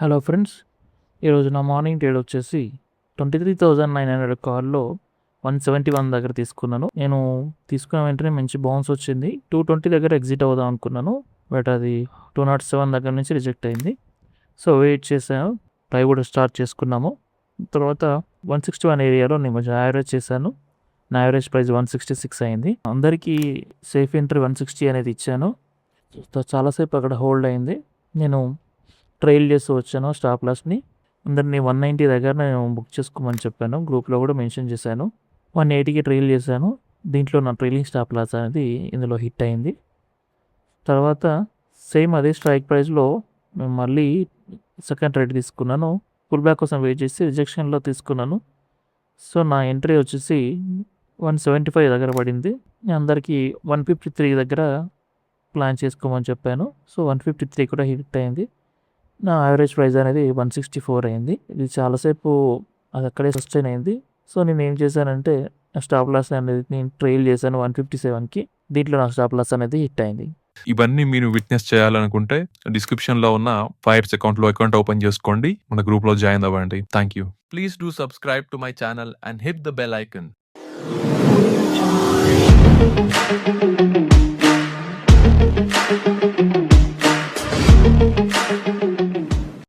Hello friends, ఈరోజు నా morning trade వచ్చేసి 23,900 కాల్లో 171 దగ్గర తీసుకున్నాను. నేను తీసుకున్న వెంటనే మంచి బౌన్స్ వచ్చింది. 220 దగ్గర ఎగ్జిట్ అవుదాం అనుకున్నాను, బట్ అది 207 దగ్గర నుంచి రిజెక్ట్ అయింది. సో వెయిట్ చేశాను, ట్రై కూడా స్టార్ట్ చేసుకున్నాము. తర్వాత 161 ఏరియాలో నేను కొంచెం యావరేజ్ చేశాను. నా యావరేజ్ ప్రైస్ 166 అయింది. అందరికీ సేఫ్ ఎంట్రీ 160 అనేది ఇచ్చాను. చాలాసేపు అక్కడ హోల్డ్ అయింది. నేను ట్రైల్ చేస్తూ వచ్చాను స్టాప్ లాస్ని. అందరినీ 190 దగ్గర నేను బుక్ చేసుకోమని చెప్పాను, గ్రూప్లో కూడా మెన్షన్ చేశాను. 180కి ట్రైల్ చేశాను. దీంట్లో నా ట్రైలింగ్ స్టాప్ లాస్ అనేది ఇందులో హిట్ అయింది. తర్వాత సేమ్ అదే స్ట్రైక్ ప్రైస్లో మేము మళ్ళీ సెకండ్ ట్రేడ్ తీసుకున్నాను. పుల్ బ్యాక్ కోసం వెయిట్ చేసి రిజెక్షన్లో తీసుకున్నాను. సో నా ఎంట్రీ వచ్చేసి 175 దగ్గర పడింది. అందరికీ 153 దగ్గర ప్లాన్ చేసుకోమని చెప్పాను. సో 153 కూడా హిట్ అయింది. నా యావరేజ్ ప్రైస్ అనేది 164 అయింది. ఇది చాలాసేపు అది అక్కడే సస్టైన్ అయింది. సో నేను ఏం చేశానంటే స్టాప్ లాస్ అనేది నేను ట్రైల్ చేశాను 157కి. దీంట్లో నా స్టాప్ లాస్ అనేది హిట్ అయింది. ఇవన్నీ మీరు విట్నెస్ చేయాలనుకుంటే డిస్క్రిప్షన్లో ఉన్న ఫైర్స్ అకౌంట్లో అకౌంట్ ఓపెన్ చేసుకోండి, మన గ్రూప్లో జాయిన్ అవ్వండి. Thank you. Please do subscribe to my channel and hit the bell icon.